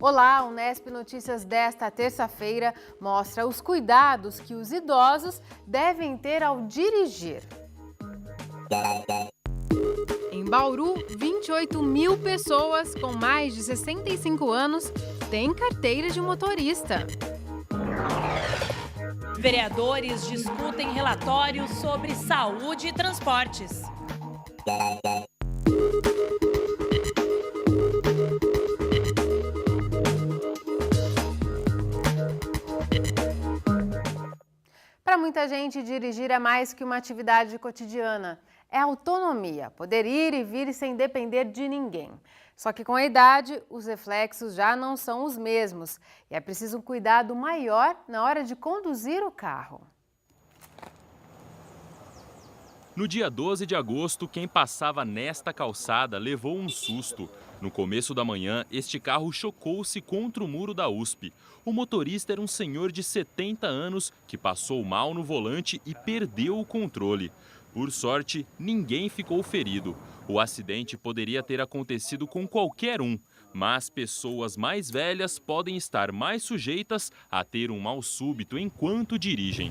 Olá, a Unesp Notícias desta terça-feira mostra os cuidados que os idosos devem ter ao dirigir. Em Bauru, 28 mil pessoas com mais de 65 anos têm carteira de motorista. Vereadores discutem relatórios sobre saúde e transportes. Para muita gente, dirigir é mais que uma atividade cotidiana. É autonomia, poder ir e vir sem depender de ninguém. Só que com a idade, os reflexos já não são os mesmos e é preciso um cuidado maior na hora de conduzir o carro. No dia 12 de agosto, quem passava nesta calçada levou um susto. No começo da manhã, este carro chocou-se contra o muro da USP. O motorista era um senhor de 70 anos que passou mal no volante e perdeu o controle. Por sorte, ninguém ficou ferido. O acidente poderia ter acontecido com qualquer um, mas pessoas mais velhas podem estar mais sujeitas a ter um mal súbito enquanto dirigem.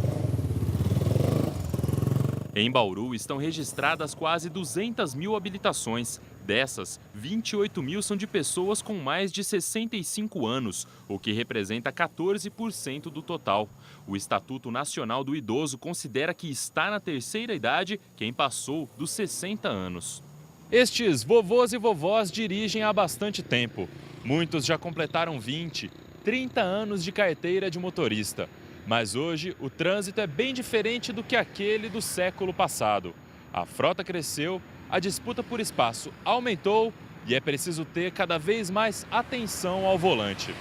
Em Bauru estão registradas quase 200 mil habilitações. Dessas, 28 mil são de pessoas com mais de 65 anos, o que representa 14% do total. O Estatuto Nacional do Idoso considera que está na terceira idade quem passou dos 60 anos. Estes vovôs e vovós dirigem há bastante tempo. Muitos já completaram 20, 30 anos de carteira de motorista. Mas hoje o trânsito é bem diferente do que aquele do século passado. A frota cresceu, a disputa por espaço aumentou e é preciso ter cada vez mais atenção ao volante.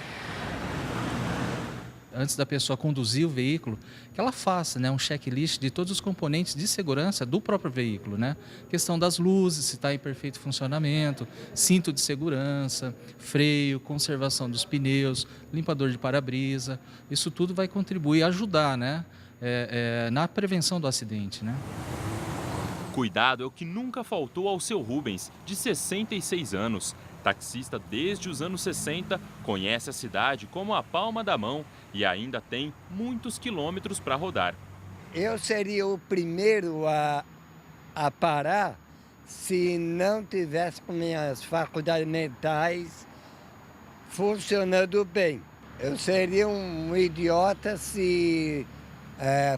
Antes da pessoa conduzir o veículo, que ela faça, um checklist de todos os componentes de segurança do próprio veículo. Questão das luzes, se está em perfeito funcionamento, cinto de segurança, freio, conservação dos pneus, limpador de para-brisa. Isso tudo vai contribuir, ajudar na prevenção do acidente. Cuidado é o que nunca faltou ao seu Rubens, de 66 anos. Taxista desde os anos 60, conhece a cidade como a palma da mão e ainda tem muitos quilômetros para rodar. Eu seria o primeiro a parar se não tivesse com minhas faculdades mentais funcionando bem. Eu seria um idiota se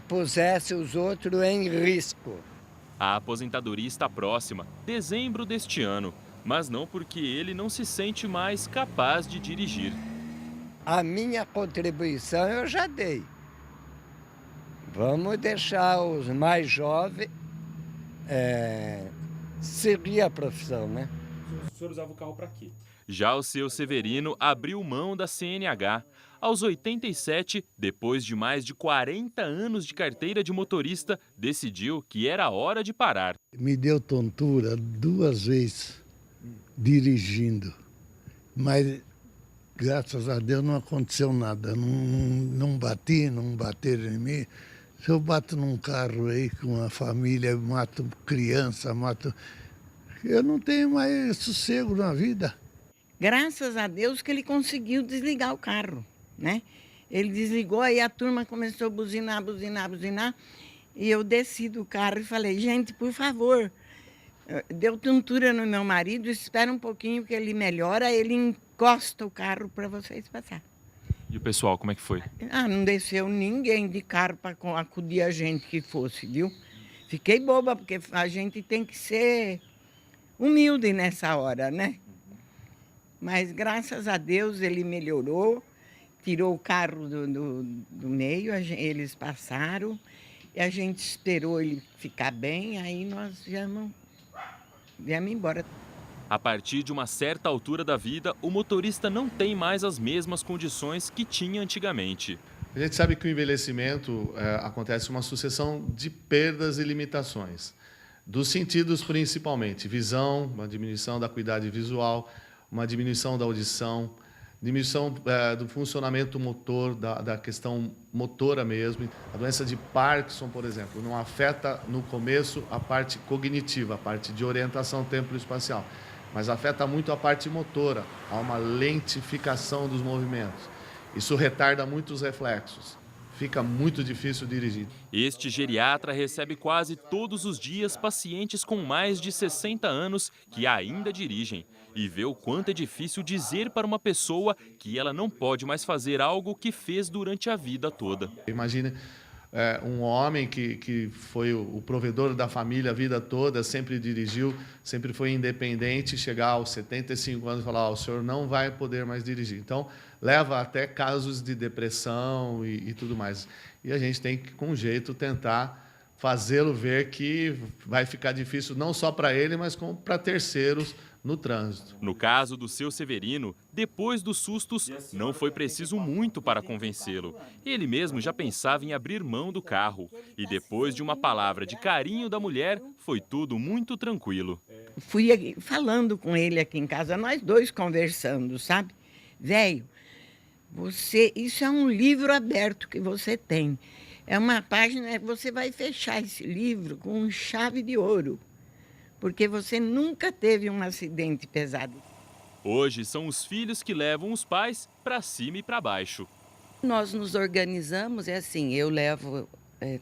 pusesse os outros em risco. A aposentadoria está próxima, dezembro deste ano. Mas não porque ele não se sente mais capaz de dirigir. A minha contribuição eu já dei. Vamos deixar os mais jovens seguir a profissão, O senhor usava o carro para quê? Já o seu Severino abriu mão da CNH. Aos 87, depois de mais de 40 anos de carteira de motorista, decidiu que era hora de parar. Me deu tontura 2 vezes. Dirigindo, mas graças a Deus não aconteceu nada, não bateram em mim. Se eu bato num carro aí com uma família, mato criança, eu não tenho mais sossego na vida. Graças a Deus que ele conseguiu desligar o carro, Ele desligou, aí a turma começou a buzinar, e eu desci do carro e falei, gente, por favor, deu tontura no meu marido, espera um pouquinho que ele melhora, ele encosta o carro para vocês passar. E o pessoal, como é que foi? Não desceu ninguém de carro para acudir a gente que fosse, viu? Fiquei boba, porque a gente tem que ser humilde nessa hora, Mas graças a Deus ele melhorou, tirou o carro do meio, eles passaram, e a gente esperou ele ficar bem, aí nós viemos embora. A partir de uma certa altura da vida, o motorista não tem mais as mesmas condições que tinha antigamente. A gente sabe que o envelhecimento acontece uma sucessão de perdas e limitações. Dos sentidos principalmente, visão, uma diminuição da acuidade visual, uma diminuição da audição, diminuição do funcionamento motor, da questão motora mesmo. A doença de Parkinson, por exemplo, não afeta no começo a parte cognitiva, a parte de orientação temporoespacial, mas afeta muito a parte motora. Há uma lentificação dos movimentos. Isso retarda muito os reflexos. Fica muito difícil dirigir. Este geriatra recebe quase todos os dias pacientes com mais de 60 anos que ainda dirigem e vê o quanto é difícil dizer para uma pessoa que ela não pode mais fazer algo que fez durante a vida toda. Imagine um homem que foi o provedor da família a vida toda, sempre dirigiu, sempre foi independente, chegar aos 75 anos e falar, o senhor não vai poder mais dirigir. Então, leva até casos de depressão e tudo mais. E a gente tem que, com jeito, tentar fazê-lo ver que vai ficar difícil não só para ele, mas como para terceiros no trânsito. No caso do seu Severino, depois dos sustos, não foi preciso muito para convencê-lo. Ele mesmo já pensava em abrir mão do carro. E depois de uma palavra de carinho da mulher, foi tudo muito tranquilo. Fui falando com ele aqui em casa, nós dois conversando, sabe? Velho, isso é um livro aberto que você tem. É uma página, você vai fechar esse livro com chave de ouro, porque você nunca teve um acidente pesado. Hoje são os filhos que levam os pais para cima e para baixo. Nós nos organizamos, é assim, eu levo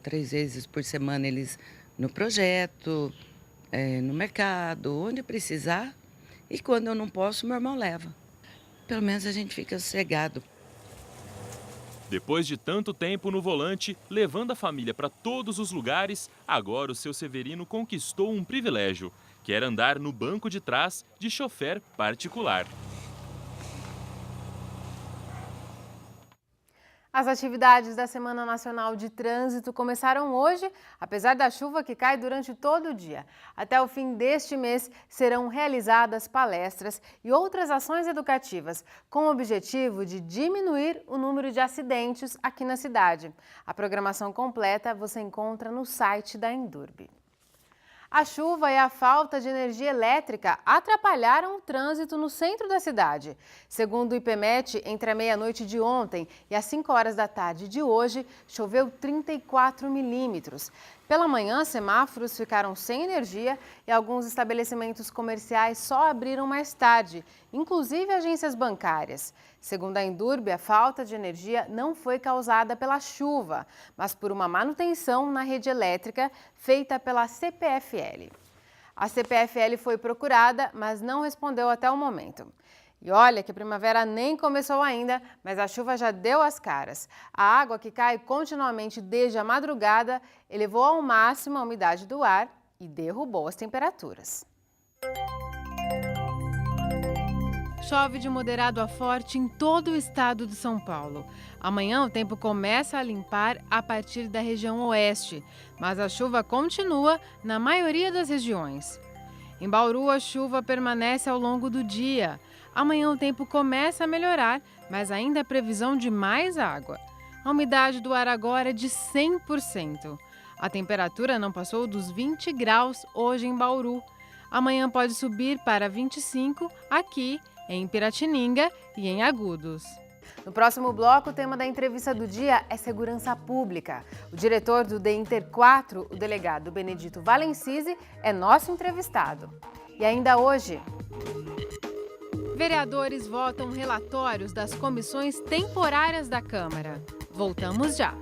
3 vezes por semana eles no projeto, no mercado, onde precisar, e quando eu não posso, meu irmão leva. Pelo menos a gente fica sossegado. Depois de tanto tempo no volante, levando a família para todos os lugares, agora o seu Severino conquistou um privilégio, que era andar no banco de trás de chofer particular. As atividades da Semana Nacional de Trânsito começaram hoje, apesar da chuva que cai durante todo o dia. Até o fim deste mês serão realizadas palestras e outras ações educativas, com o objetivo de diminuir o número de acidentes aqui na cidade. A programação completa você encontra no site da Endurbe. A chuva e a falta de energia elétrica atrapalharam o trânsito no centro da cidade. Segundo o IPMET, entre a meia-noite de ontem e as 5 horas da tarde de hoje, choveu 34 milímetros. Pela manhã, semáforos ficaram sem energia e alguns estabelecimentos comerciais só abriram mais tarde, inclusive agências bancárias. Segundo a Endurbe, a falta de energia não foi causada pela chuva, mas por uma manutenção na rede elétrica feita pela CPFL. A CPFL foi procurada, mas não respondeu até o momento. E olha que a primavera nem começou ainda, mas a chuva já deu as caras. A água que cai continuamente desde a madrugada elevou ao máximo a umidade do ar e derrubou as temperaturas. Chove de moderado a forte em todo o estado de São Paulo. Amanhã o tempo começa a limpar a partir da região oeste, mas a chuva continua na maioria das regiões. Em Bauru, a chuva permanece ao longo do dia. Amanhã o tempo começa a melhorar, mas ainda há previsão de mais água. A umidade do ar agora é de 100%. A temperatura não passou dos 20 graus hoje em Bauru. Amanhã pode subir para 25 aqui em Piratininga e em Agudos. No próximo bloco, o tema da entrevista do dia é segurança pública. O diretor do DEINTER 4, o delegado Benedito Valencisi, é nosso entrevistado. E ainda hoje, vereadores votam relatórios das comissões temporárias da Câmara. Voltamos já.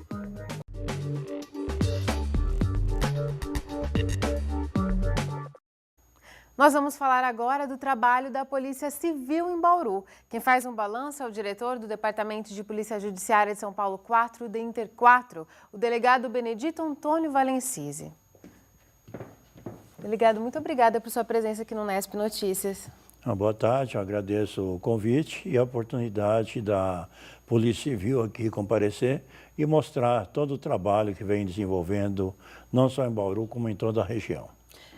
Nós vamos falar agora do trabalho da Polícia Civil em Bauru. Quem faz um balanço é o diretor do Departamento de Polícia Judiciária de São Paulo 4, DEINTER 4, o delegado Benedito Antônio Valencisi. Delegado, muito obrigada por sua presença aqui no Nesp Notícias. Boa tarde, eu agradeço o convite e a oportunidade da Polícia Civil aqui comparecer e mostrar todo o trabalho que vem desenvolvendo, não só em Bauru, como em toda a região.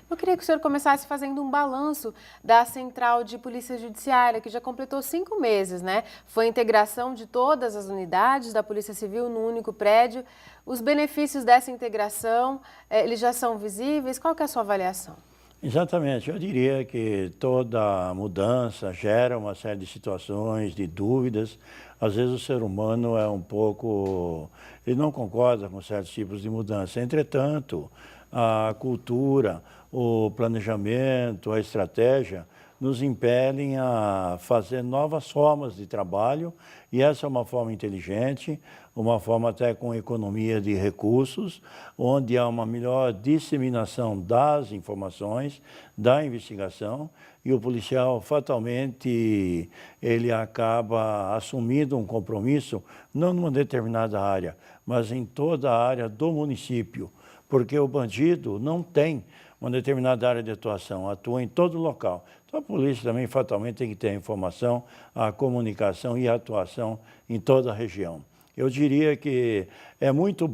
Eu queria que o senhor começasse fazendo um balanço da Central de Polícia Judiciária, que já completou 5 meses, né? Foi a integração de todas as unidades da Polícia Civil num único prédio. Os benefícios dessa integração, eles já são visíveis? Qual que é a sua avaliação? Exatamente, eu diria que toda mudança gera uma série de situações, de dúvidas. Às vezes o ser humano é um pouco, ele não concorda com certos tipos de mudança. Entretanto, a cultura, o planejamento, a estratégia nos impelem a fazer novas formas de trabalho, e essa é uma forma inteligente, uma forma até com economia de recursos, onde há uma melhor disseminação das informações, da investigação, e o policial fatalmente ele acaba assumindo um compromisso, não numa determinada área, mas em toda a área do município, porque o bandido não tem uma determinada área de atuação, atua em todo local. Então a polícia também fatalmente tem que ter a informação, a comunicação e a atuação em toda a região. Eu diria que é muito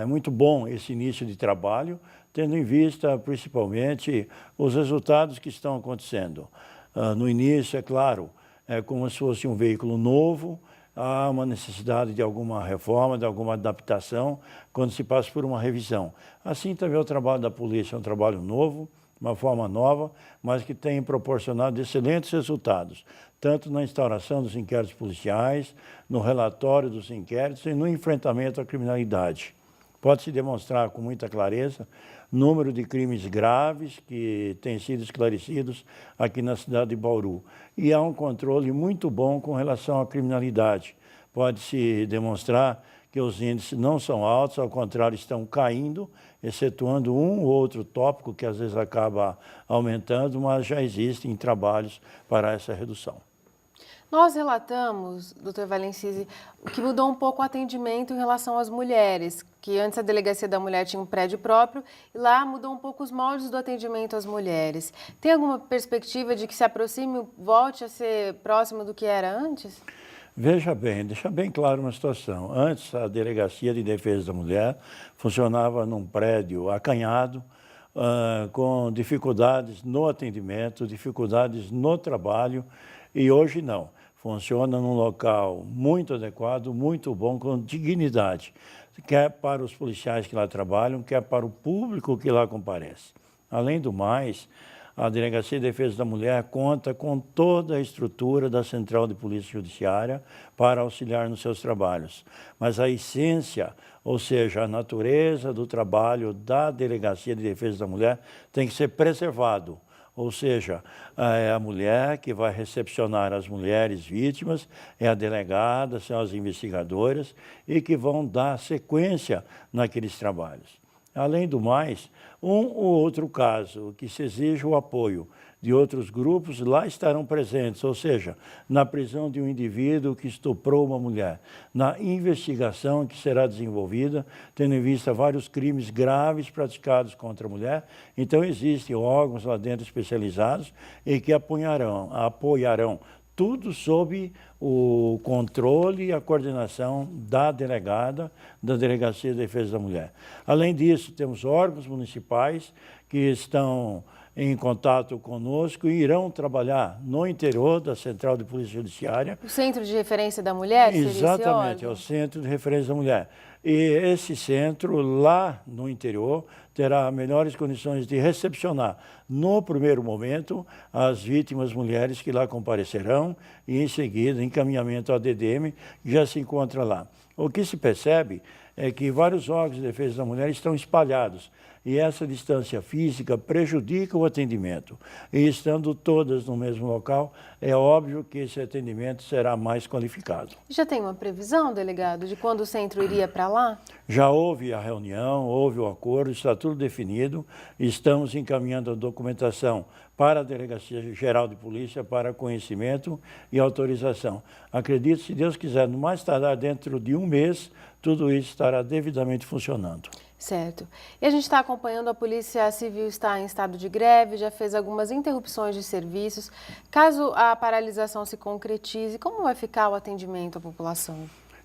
muito bom esse início de trabalho, tendo em vista principalmente os resultados que estão acontecendo. No início, é claro, é como se fosse um veículo novo, há uma necessidade de alguma reforma, de alguma adaptação, quando se passa por uma revisão. Assim também o trabalho da polícia é um trabalho novo, uma forma nova, mas que tem proporcionado excelentes resultados, tanto na instauração dos inquéritos policiais, no relatório dos inquéritos e no enfrentamento à criminalidade. Pode-se demonstrar com muita clareza o número de crimes graves que têm sido esclarecidos aqui na cidade de Bauru. E há um controle muito bom com relação à criminalidade. Pode-se demonstrar que os índices não são altos, ao contrário, estão caindo, excetuando um ou outro tópico que às vezes acaba aumentando, mas já existem trabalhos para essa redução. Nós relatamos, doutor Valencisi, que mudou um pouco o atendimento em relação às mulheres, que antes a Delegacia da Mulher tinha um prédio próprio e lá mudou um pouco os moldes do atendimento às mulheres. Tem alguma perspectiva de que se aproxime, volte a ser próximo do que era antes? Veja bem, deixa bem claro uma situação. Antes, a Delegacia de Defesa da Mulher funcionava num prédio acanhado, com dificuldades no atendimento, dificuldades no trabalho, e hoje não. Funciona num local muito adequado, muito bom, com dignidade, quer para os policiais que lá trabalham, quer para o público que lá comparece. Além do mais, a Delegacia de Defesa da Mulher conta com toda a estrutura da Central de Polícia Judiciária para auxiliar nos seus trabalhos. Mas a essência, ou seja, a natureza do trabalho da Delegacia de Defesa da Mulher tem que ser preservado. Ou seja, é a mulher que vai recepcionar as mulheres vítimas, é a delegada, são as investigadoras e que vão dar sequência naqueles trabalhos. Além do mais, um ou outro caso que se exige o apoio de outros grupos, lá estarão presentes, ou seja, na prisão de um indivíduo que estuprou uma mulher, na investigação que será desenvolvida, tendo em vista vários crimes graves praticados contra a mulher. Então, existem órgãos lá dentro especializados e que apoiarão tudo sob o controle e a coordenação da delegada da Delegacia de Defesa da Mulher. Além disso, temos órgãos municipais que estão em contato conosco e irão trabalhar no interior da Central de Polícia Judiciária. O Centro de Referência da Mulher? Exatamente, é o Centro de Referência da Mulher. E esse centro, lá no interior, terá melhores condições de recepcionar, no primeiro momento, as vítimas mulheres que lá comparecerão e, em seguida, encaminhamento à DDM, que já se encontra lá. O que se percebe é que vários órgãos de defesa da mulher estão espalhados e essa distância física prejudica o atendimento. E estando todas no mesmo local, é óbvio que esse atendimento será mais qualificado. Já tem uma previsão, delegado, de quando o centro iria para lá? Já houve a reunião, houve o acordo, está tudo definido. Estamos encaminhando a documentação para a Delegacia Geral de Polícia para conhecimento e autorização. Acredito, se Deus quiser, no mais tardar dentro de um mês, tudo isso estará devidamente funcionando. Certo. E a gente está acompanhando, a Polícia Civil está em estado de greve, já fez algumas interrupções de serviços. Caso a paralisação se concretize, como vai ficar o atendimento à população?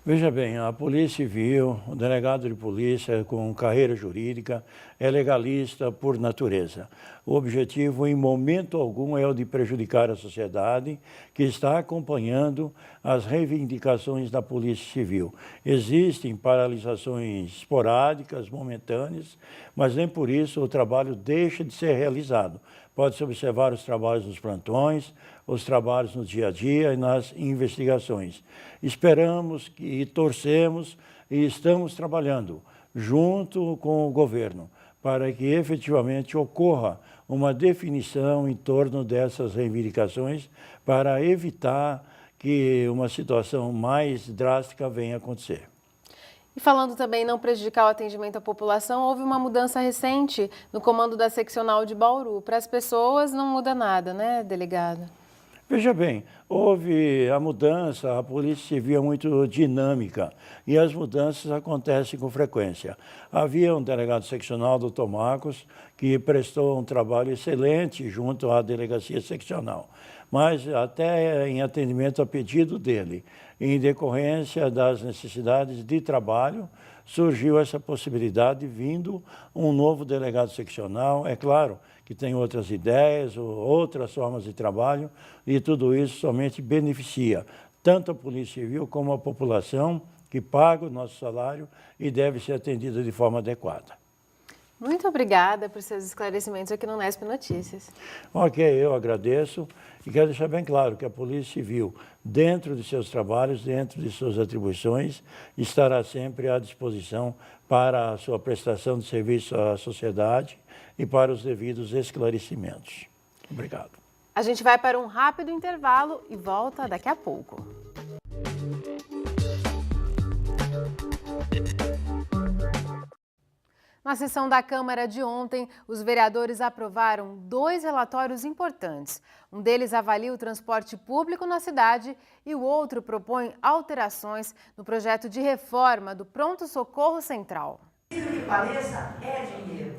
Veja bem, a Polícia Civil, o delegado de polícia com carreira jurídica, é legalista por natureza. O objetivo, em momento algum, é o de prejudicar a sociedade que está acompanhando as reivindicações da Polícia Civil. Existem paralisações esporádicas, momentâneas, mas nem por isso o trabalho deixa de ser realizado. Pode-se observar os trabalhos nos plantões, os trabalhos no dia a dia e nas investigações. Esperamos e torcemos e estamos trabalhando junto com o governo para que efetivamente ocorra uma definição em torno dessas reivindicações para evitar que uma situação mais drástica venha a acontecer. E falando também em não prejudicar o atendimento à população, houve uma mudança recente no comando da seccional de Bauru. Para as pessoas não muda nada, né, delegado? Veja bem, houve a mudança, a Polícia Civil é muito dinâmica e as mudanças acontecem com frequência. Havia um delegado seccional, Dr. Marcos, que prestou um trabalho excelente junto à delegacia seccional, mas até em atendimento a pedido dele, em decorrência das necessidades de trabalho, surgiu essa possibilidade, vindo um novo delegado seccional, é claro que tem outras ideias, outras formas de trabalho, e tudo isso somente beneficia tanto a Polícia Civil como a população que paga o nosso salário e deve ser atendida de forma adequada. Muito obrigada por seus esclarecimentos aqui no Nesp Notícias. Ok, eu agradeço e quero deixar bem claro que a Polícia Civil, dentro de seus trabalhos, dentro de suas atribuições, estará sempre à disposição para a sua prestação de serviço à sociedade e para os devidos esclarecimentos. Obrigado. A gente vai para um rápido intervalo e volta daqui a pouco. Na sessão da Câmara de ontem, os vereadores aprovaram 2 relatórios importantes. Um deles avalia o transporte público na cidade e o outro propõe alterações no projeto de reforma do Pronto-Socorro Central.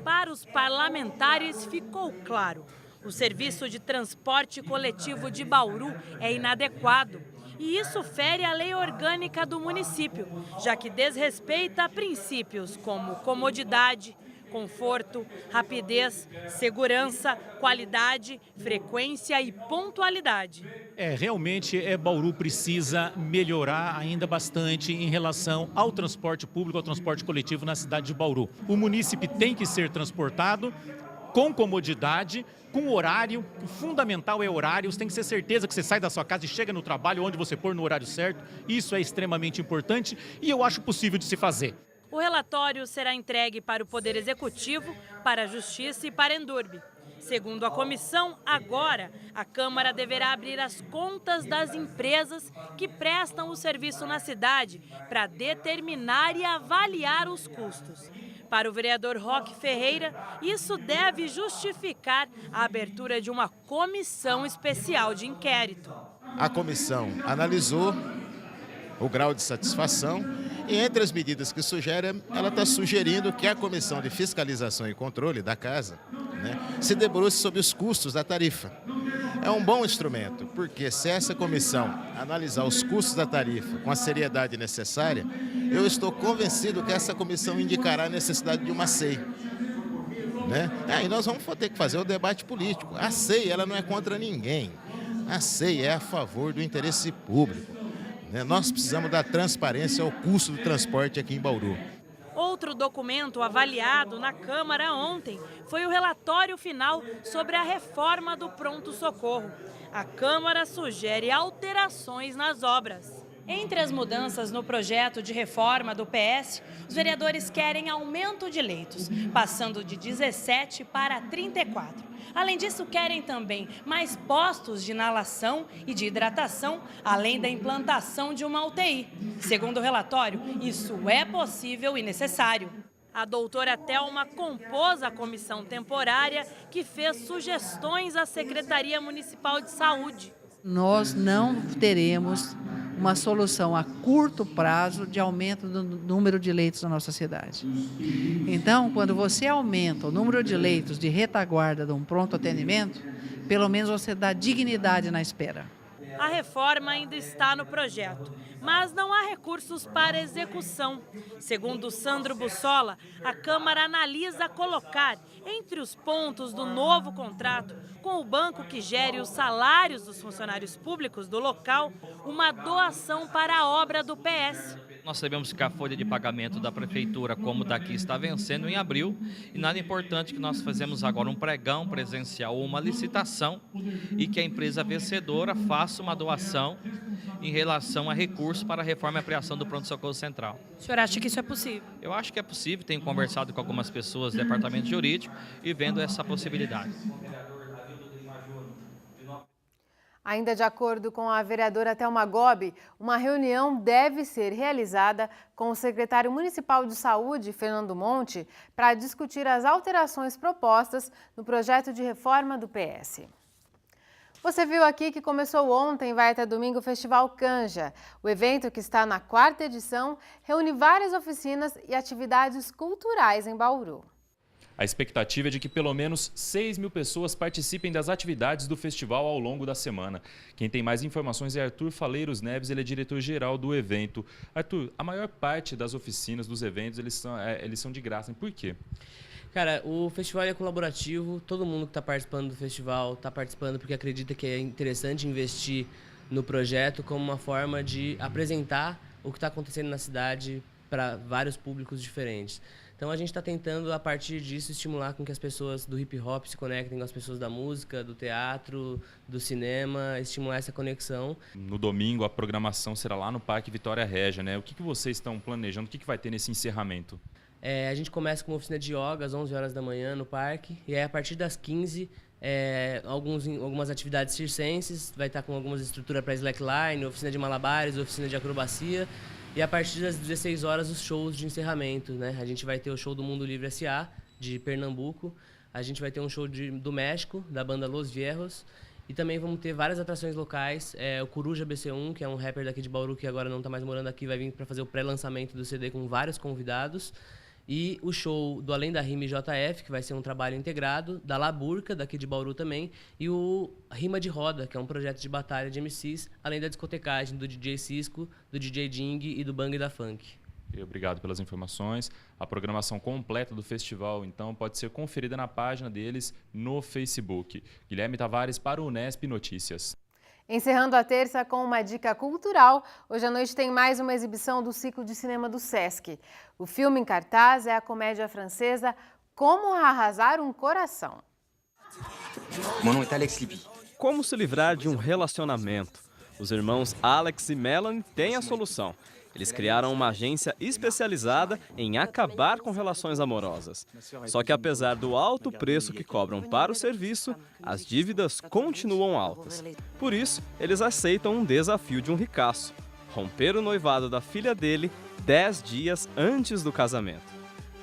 Para os parlamentares ficou claro, o serviço de transporte coletivo de Bauru é inadequado. E isso fere a lei orgânica do município, já que desrespeita princípios como comodidade, conforto, rapidez, segurança, qualidade, frequência e pontualidade. Realmente Bauru precisa melhorar ainda bastante em relação ao transporte público, ao transporte coletivo na cidade de Bauru. O munícipe tem que ser transportado com comodidade, com horário, o fundamental é horário, você tem que ter certeza que você sai da sua casa e chega no trabalho onde você for no horário certo, isso é extremamente importante e eu acho possível de se fazer. O relatório será entregue para o Poder Executivo, para a Justiça e para a Endurbe. Segundo a comissão, agora a Câmara deverá abrir as contas das empresas que prestam o serviço na cidade para determinar e avaliar os custos. Para o vereador Roque Ferreira, isso deve justificar a abertura de uma comissão especial de inquérito. A comissão analisou o grau de satisfação e entre as medidas que sugere, ela está sugerindo que a Comissão de Fiscalização e Controle da Casa se debruce sobre os custos da tarifa. É um bom instrumento, porque se essa comissão analisar os custos da tarifa com a seriedade necessária, eu estou convencido que essa comissão indicará a necessidade de uma SEI. Aí nós vamos ter que fazer o debate político. A SEI ela não é contra ninguém. A SEI é a favor do interesse público. Nós precisamos dar transparência ao custo do transporte aqui em Bauru. Outro documento avaliado na Câmara ontem foi o relatório final sobre a reforma do pronto-socorro. A Câmara sugere alterações nas obras. Entre as mudanças no projeto de reforma do PS, os vereadores querem aumento de leitos, passando de 17 para 34. Além disso, querem também mais postos de inalação e de hidratação, além da implantação de uma UTI. Segundo o relatório, isso é possível e necessário. A doutora Thelma compôs a comissão temporária que fez sugestões à Secretaria Municipal de Saúde. Nós não teremos uma solução a curto prazo de aumento do número de leitos na nossa cidade. Então, quando você aumenta o número de leitos de retaguarda de um pronto atendimento, pelo menos você dá dignidade na espera. A reforma ainda está no projeto, mas não há recursos para execução. Segundo Sandro Bussola, a Câmara analisa colocar entre os pontos do novo contrato com o banco que gere os salários dos funcionários públicos do local uma doação para a obra do PS. Nós sabemos que a folha de pagamento da prefeitura, como daqui, está vencendo em abril, e nada importante que nós fazemos agora um pregão presencial ou uma licitação e que a empresa vencedora faça uma doação em relação a recursos para a reforma e ampliação do pronto-socorro central. O senhor acha que isso é possível? Eu acho que é possível, tenho conversado com algumas pessoas do departamento jurídico e vendo essa possibilidade. Ainda de acordo com a vereadora Thelma Gobi, uma reunião deve ser realizada com o secretário municipal de saúde, Fernando Monte, para discutir as alterações propostas no projeto de reforma do PS. Você viu aqui que começou ontem e vai até domingo o Festival Canja. O evento, que está na 4ª edição, reúne várias oficinas e atividades culturais em Bauru. A expectativa é de que pelo menos 6.000 pessoas participem das atividades do festival ao longo da semana. Quem tem mais informações é Arthur Faleiros Neves, ele é diretor-geral do evento. Arthur, a maior parte das oficinas, dos eventos, eles são de graça. Por quê? Cara, o festival é colaborativo, todo mundo que está participando do festival está participando porque acredita que é interessante investir no projeto como uma forma de apresentar o que está acontecendo na cidade para vários públicos diferentes. Então a gente está tentando, a partir disso, estimular com que as pessoas do hip hop se conectem com as pessoas da música, do teatro, do cinema, estimular essa conexão. No domingo, a programação será lá no Parque Vitória Régia, né? O que vocês estão planejando? O que vai ter nesse encerramento? A gente começa com uma oficina de yoga às 11 horas da manhã no parque, e aí a partir das 15, algumas atividades circenses, vai estar com algumas estruturas para slackline, oficina de malabares, oficina de acrobacia. E a partir das 16 horas, os shows de encerramento, né? A gente vai ter o show do Mundo Livre S.A., de Pernambuco. A gente vai ter um show do México, da banda Los Viejos. E também vamos ter várias atrações locais. O Coruja BC1, que é um rapper daqui de Bauru, que agora não está mais morando aqui, vai vir para fazer o pré-lançamento do CD com vários convidados. E o show do Além da Rima e JF, que vai ser um trabalho integrado, da Laburca, daqui de Bauru também, e o Rima de Roda, que é um projeto de batalha de MCs, além da discotecagem do DJ Cisco, do DJ Ding e do Bang da Funk. Obrigado pelas informações. A programação completa do festival, então, pode ser conferida na página deles no Facebook. Guilherme Tavares para o Unesp Notícias. Encerrando a terça com uma dica cultural, hoje à noite tem mais uma exibição do ciclo de cinema do Sesc. O filme em cartaz é a comédia francesa Como Arrasar um Coração. Meu nome é Alex Libby. Como se livrar de um relacionamento? Os irmãos Alex e Melanie têm a solução. Eles criaram uma agência especializada em acabar com relações amorosas. Só que apesar do alto preço que cobram para o serviço, as dívidas continuam altas. Por isso, eles aceitam um desafio de um ricaço: romper o noivado da filha dele 10 dias antes do casamento.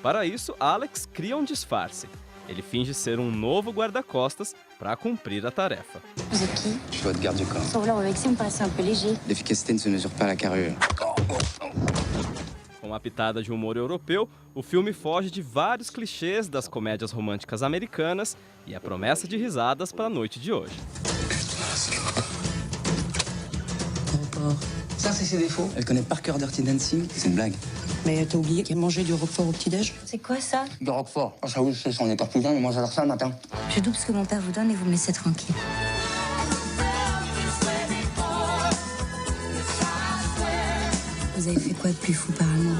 Para isso, Alex cria um disfarce. Ele finge ser um novo guarda-costas para cumprir a tarefa. Vous êtes qui? Je suis votre garde du corps. Sans vouloir me vexer, me paraissait un peu léger. L'efficacité ne se mesure pas à la carrure. Com uma pitada de humor europeu, o filme foge de vários clichês das comédias românticas americanas e a promessa de risadas para a noite de hoje. Ça, c'est ses défauts. Elle connaît par cœur Dirty Dancing. C'est une blague. Mais t'as oublié qu'elle mangeait du roquefort au petit-déj? C'est quoi ça? Du roquefort. Ah, ça oui, je sais, on est partisans, mais moi j'adore ça le matin. Je double ce que mon père vous donne et vous me laissez tranquille. Vous avez fait quoi de plus fou par amour?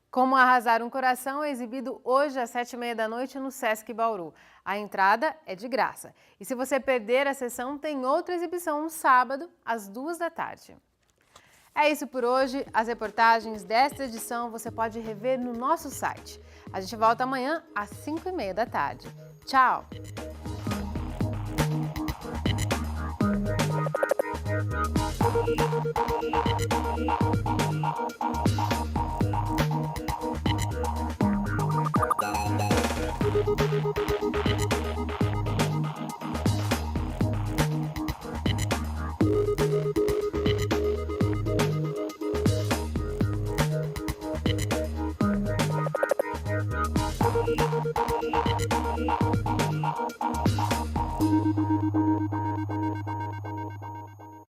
Como Arrasar um Coração é exibido hoje às 7h30 da noite no Sesc Bauru. A entrada é de graça. E se você perder a sessão, tem outra exibição no sábado, às 2 da tarde. É isso por hoje. As reportagens desta edição você pode rever no nosso site. A gente volta amanhã às 5h30 da tarde. Tchau! Thank you.